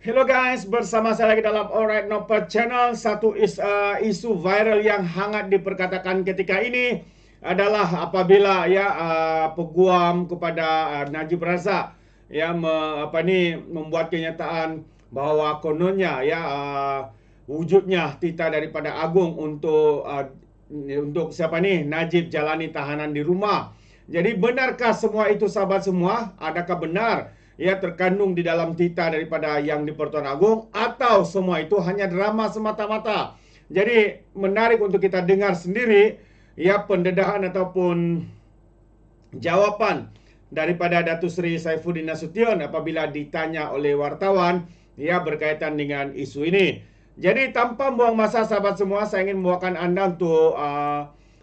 Hello guys, bersama saya lagi dalam Alright Noper Channel. Satu isu viral yang hangat diperkatakan ketika ini adalah apabila peguam kepada Najib Razak membuat kenyataan bahawa kononnya wujudnya titah daripada Agung untuk Najib jalani tahanan di rumah. Jadi benarkah semua itu, sahabat semua? Adakah benar terkandung di dalam titah daripada Yang di-Pertuan Agong, atau semua itu hanya drama semata-mata? Jadi menarik untuk kita dengar sendiri pendedahan ataupun jawapan daripada Datuk Seri Saifuddin Nasution apabila ditanya oleh wartawan berkaitan dengan isu ini. Jadi tanpa buang masa, sahabat semua, saya ingin membawakan anda untuk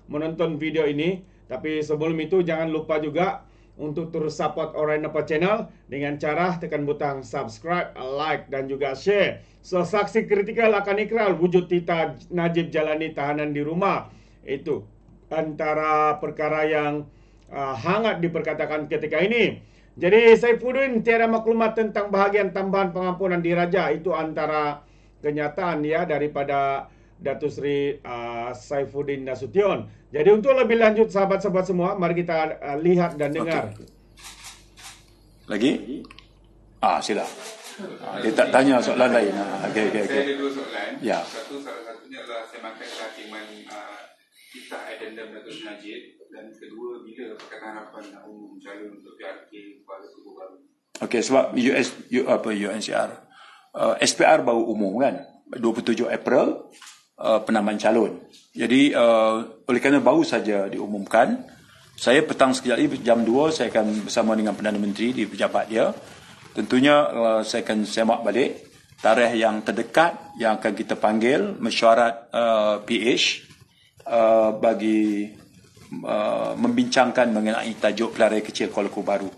menonton video ini. Tapi sebelum itu jangan lupa juga untuk terus support Alright Noper Channel dengan cara tekan butang subscribe, like dan juga share. So, saksi kritikal akan ikrar wujud titah Najib jalani tahanan di rumah. Itu antara perkara yang hangat diperkatakan ketika ini. Jadi Saifuddin tiada maklumat tentang bahagian tambahan pengampunan diraja. Itu antara kenyataan daripada Datuk Seri Saifuddin Nasution. Jadi untuk lebih lanjut, sahabat-sahabat semua, mari kita lihat dan dengar. Lagi? Sila. Dia tak tanya soalan lain. Okey. Saya ada dua soalan. Ya. Salah satunya adalah semakan kehakiman titah addendum Datuk Seri Najib, dan kedua, bila Pakatan Harapan nak umum calon untuk PRK kepala tubuh baru. Okey, sebab UNCR SPR baru umum kan 27 April penamaan calon. Jadi oleh kerana baru saja diumumkan, saya petang sekejap lagi jam 2 saya akan bersama dengan Perdana Menteri di pejabat dia. Tentunya saya akan semak balik tarikh yang terdekat yang akan kita panggil mesyuarat PH bagi membincangkan mengenai tajuk pelarian kecil Kuala Lumpur Baru.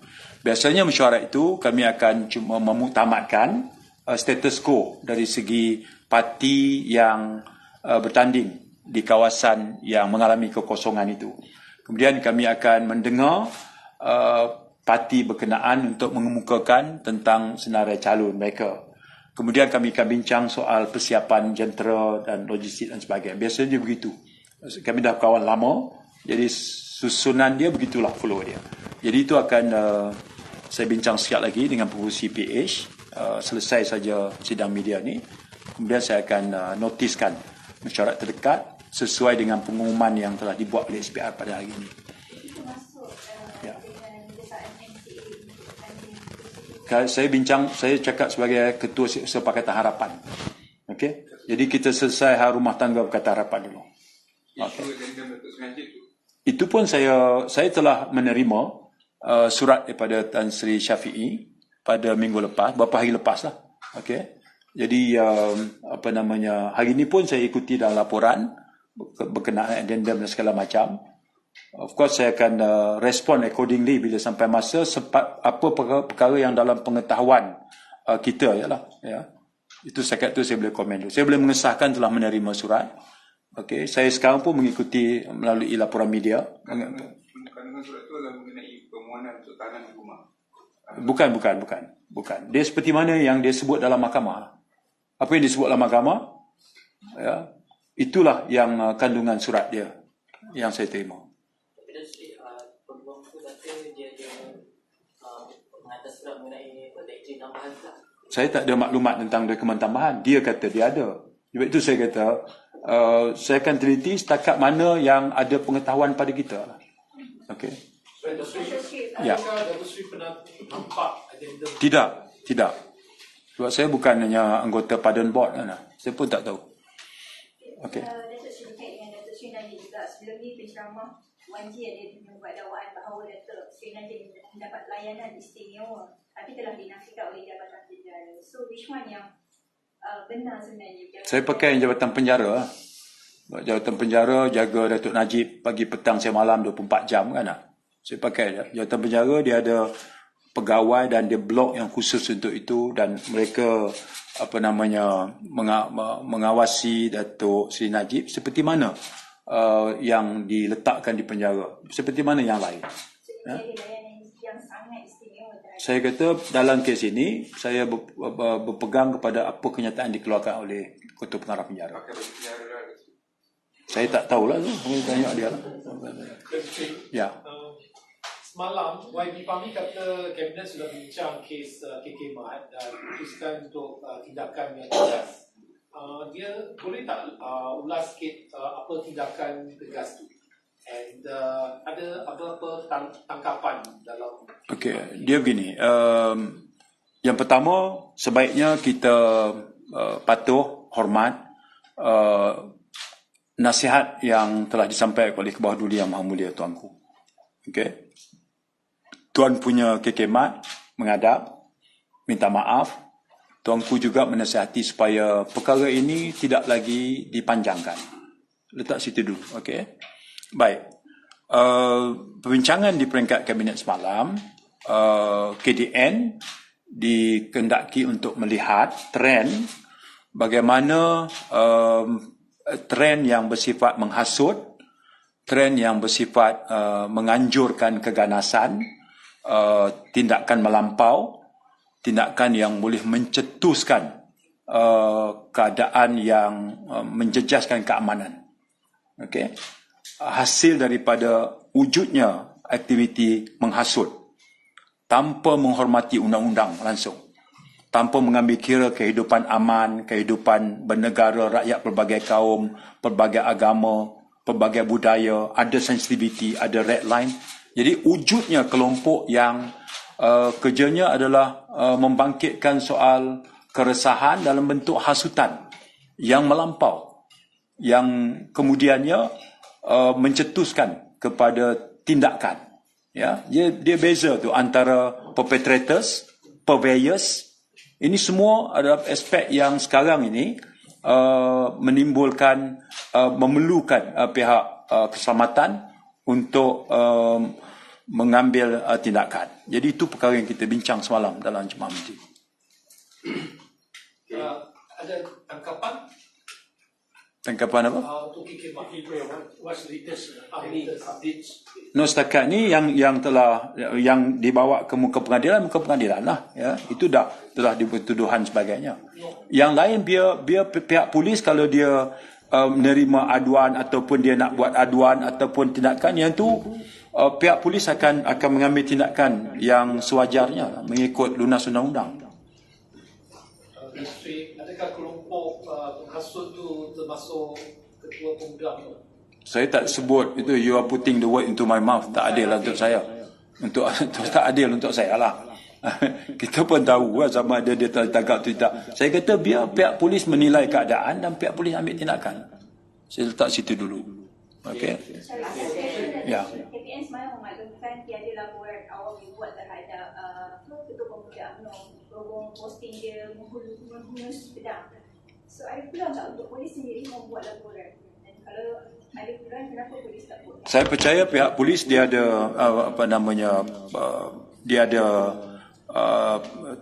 Biasanya mesyuarat itu kami akan cuma memutamatkan status quo dari segi parti yang bertanding di kawasan yang mengalami kekosongan itu. Kemudian kami akan mendengar parti berkenaan untuk mengemukakan tentang senarai calon mereka. Kemudian kami akan bincang soal persiapan jentera dan logistik dan sebagainya. Biasanya begitu. Kami dah kawan lama, jadi susunan dia begitulah flow dia. Jadi itu akan saya bincang sekejap lagi dengan pengurusi PH. Selesai saja sidang media ni, kemudian saya akan notiskan mesyuarat terdekat sesuai dengan pengumuman yang telah dibuat oleh SPR pada hari ini. Saya cakap sebagai Ketua Setiausaha Pakatan Harapan. Okey, jadi kita selesai hal rumah tangga Pakatan Harapan dulu. Okay. Itu pun saya telah menerima surat daripada Tan Sri Syafiee pada minggu lepas, beberapa hari lepas lah. Okey. Jadi hari ini pun saya ikuti dalam laporan berkenaan addendum dan segala macam. Of course saya akan respond accordingly bila sampai masa apa perkara yang dalam pengetahuan kita Itu setakat tu saya boleh komen dulu. Saya boleh mengesahkan telah menerima surat. Okey, saya sekarang pun mengikuti melalui laporan media. Kandungan surat itu adalah mengenai permohonan untuk tahanan di rumah. Bukan. Dia seperti mana yang dia sebut dalam mahkamah. Apa yang disebut dalam mahkamah, itulah yang kandungan surat dia yang saya terima. Tapi peguam tu kata dia mengatas surat mengenai deklarasi tambahan tak? Saya tak ada maklumat tentang dokumen tambahan. Dia kata dia ada. Sebab itu saya kata saya akan teliti setakat mana yang ada pengetahuan pada kita. Okey. Ya. Tidak. Sebab saya bukan hanya anggota Pardon Board kan. Saya pun tak tahu. Okey. Datuk Seri berkait dengan Datuk Seri Najib juga. Sebelum ni penceramah Wan G ada membuat dakwaan bahawa Datuk Seri Najib mendapat layanan istimewa tapi telah dinafikan oleh Jabatan Penjara. So which one yang benar sebenarnya? Saya pakai Jabatan Penjara. Jabatan Penjara jaga Datuk Najib pagi petang siang malam 24 jam kan. Saya pakai Jabatan Penjara, dia ada pegawai dan dia blok yang khusus untuk itu, dan mereka mengawasi Datuk Seri Najib seperti mana yang diletakkan di penjara, seperti mana yang lain. yang sangat istimewa terhadap. Saya kata dalam kes ini saya berpegang kepada apa kenyataan dikeluarkan oleh Ketua Pengarah Penjara. Pakai baju penjara lah. Saya tak tahulah tu, saya tanya dia lah. Ya. Semalam, YB Pami kata Kabinet sudah bincang kes KK Mat dan putuskan untuk tindakan yang tegas. Dia boleh tak ulas sikit apa tindakan tegas tu? And ada apa-apa tangkapan dalam... Okey, dia begini. Yang pertama, sebaiknya kita patuh, hormat nasihat yang telah disampaikan oleh Kebawah Duli Yang Maha Mulia Tuanku. Okey. Tuan punya kekemat menghadap, minta maaf. Tuanku juga menasihati supaya perkara ini tidak lagi dipanjangkan. Letak situ dulu, okey? Baik. Perbincangan di peringkat Kabinet semalam, KDN dikehendaki untuk melihat trend bagaimana trend yang bersifat menghasut, trend yang bersifat menganjurkan keganasan, tindakan melampau, tindakan yang boleh mencetuskan keadaan yang menjejaskan keamanan. Okey. Hasil daripada wujudnya aktiviti menghasut tanpa menghormati undang-undang langsung, tanpa mengambil kira kehidupan aman, kehidupan bernegara, rakyat pelbagai kaum, pelbagai agama, pelbagai budaya, ada sensitiviti, ada red line. Jadi wujudnya kelompok yang kerjanya adalah membangkitkan soal keresahan dalam bentuk hasutan yang melampau, yang kemudiannya mencetuskan kepada tindakan. Ya, dia beza tu antara perpetrators, purveyors. Ini semua adalah aspek yang sekarang ini menimbulkan, memerlukan pihak keselamatan untuk mengambil tindakan. Jadi itu perkara yang kita bincang semalam dalam Jemaah Menti. Ada tangkapan? Tangkapan apa? Untuk KK Mat. What's the latest updates? No, setakat ni yang telah yang dibawa ke muka pengadilan lah, ya. Itu telah dituduhan sebagainya. Yang lain biar pihak polis kalau dia menerima aduan ataupun dia nak buat aduan ataupun tindakan yang tu, pihak polis akan mengambil tindakan yang sewajarnya mengikut lunas undang-undang. Adakah kelompok penghasut tu termasuk Ketua Pemuda? Saya tak sebut itu. You are putting the word into my mouth. Tak adil lah untuk saya. Tak adil untuk saya lah. Kita pun tahu lah sama ada dia tertangkap atau tidak. Saya kata biar pihak polis menilai keadaan dan pihak polis ambil tindakan. Saya letak situ dulu. Okey. Ya. KPN semalam memaklumkan tiada laporan awal dibuat terhadap Ketua Pemuda UMNO. Posting dia menghunus pedang. So ada peluang tak untuk polis sendiri membuat laporan? Dan kalau ada peluang, kenapa polis tak buat? Saya percaya pihak polis dia ada dia ada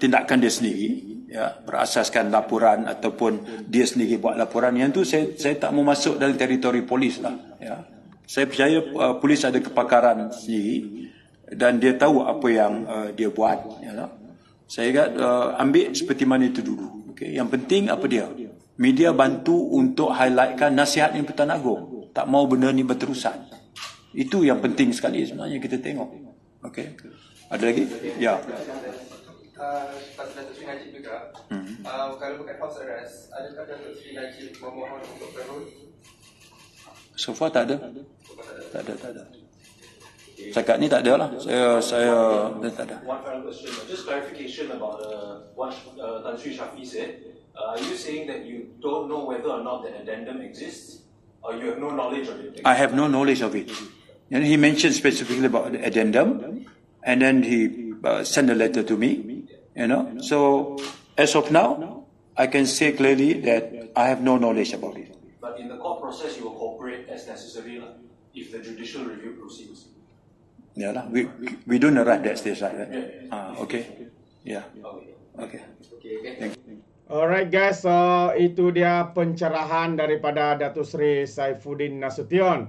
tindakan dia sendiri, ya, berasaskan laporan ataupun dia sendiri buat laporan. Yang tu saya tak mau masuk dalam teritori polis lah, ya. Saya percaya polis ada kepakaran sendiri dan dia tahu apa yang dia buat, ya. Saya ingat ambil seperti mana itu dulu. Okay. Yang penting apa dia? Media bantu untuk highlightkan nasihat yang Pertuan Agong. Tak mau benda ni berterusan. Itu yang penting sekali sebenarnya kita tengok. Okey. Ada lagi? Ya. Pasal Datuk Seri Najib juga. Kalau bukan house arrest, adakah Datuk Seri Najib memohon untuk parol? So far tak ada. Tak ada. Setakat ni tak ada lah. Saya tak ada. One final question, just clarification about what Tan Sri Shafi said. Are you saying that you don't know whether or not the addendum exists, or you have no knowledge of it? I have no knowledge of it. And he mentioned specifically about the addendum, and then he sent a letter to me. You know, so as of now, I can say clearly that I have no knowledge about it. But in the court process, you will cooperate as necessary if the judicial review proceeds. Yeah lah, we don't arrive that stage, right? Okay. Yeah. Okay. Thank you. Alright guys, so itu dia pencerahan daripada Datuk Seri Saifuddin Nasution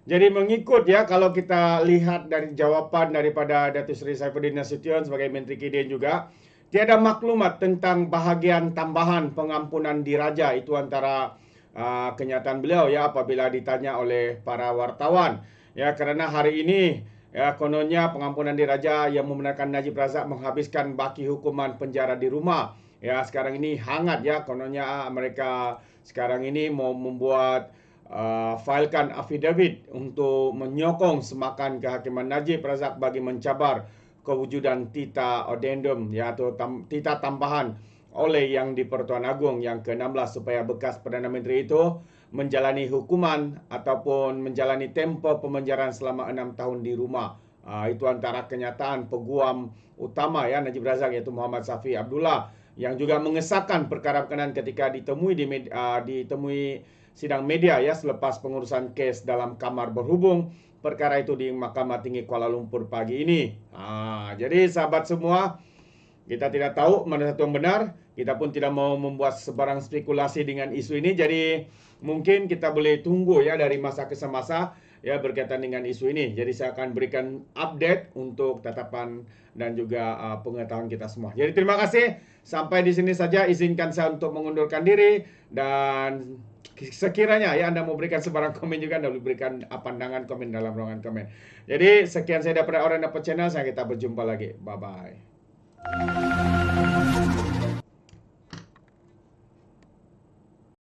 Jadi mengikut ya, kalau kita lihat dari jawapan daripada Datuk Seri Saifuddin Nasution sebagai Menteri KDN juga, tiada maklumat tentang bahagian tambahan pengampunan diraja. Itu antara kenyataan beliau ya apabila ditanya oleh para wartawan. Ya, kerana hari ini ya kononnya pengampunan diraja yang membenarkan Najib Razak menghabiskan baki hukuman penjara di rumah. Ya, sekarang ini hangat ya, kononnya mereka sekarang ini mau membuat filekan affidavit untuk menyokong semakan kehakiman Najib Razak bagi mencabar kewujudan tita addendum ya atau tita tambahan oleh Yang di-Pertuan Agong yang ke-16 supaya bekas Perdana Menteri itu menjalani hukuman ataupun menjalani tempoh pemenjaraan selama 6 tahun di rumah. Itu antara kenyataan peguam utama ya Najib Razak iaitu Muhammad Safi Abdullah yang juga mengesahkan perkara berkenaan ketika ditemui ditemui sidang media ya selepas pengurusan kes dalam kamar berhubung perkara itu di Mahkamah Tinggi Kuala Lumpur pagi ini. Jadi sahabat semua, kita tidak tahu mana satu yang benar. Kita pun tidak mau membuat sebarang spekulasi dengan isu ini. Jadi mungkin kita boleh tunggu ya dari masa ke masa ya berkaitan dengan isu ini. Jadi saya akan berikan update untuk tatapan dan juga pengetahuan kita semua. Jadi terima kasih. Sampai di sini saja. Izinkan saya untuk mengundurkan diri dan sekiranya ya Anda mau berikan sebarang komen juga, Anda boleh berikan pandangan komen dalam ruangan komen. Jadi sekian saya daripada Orang Dapat Channel, saya kita berjumpa lagi. Bye-bye.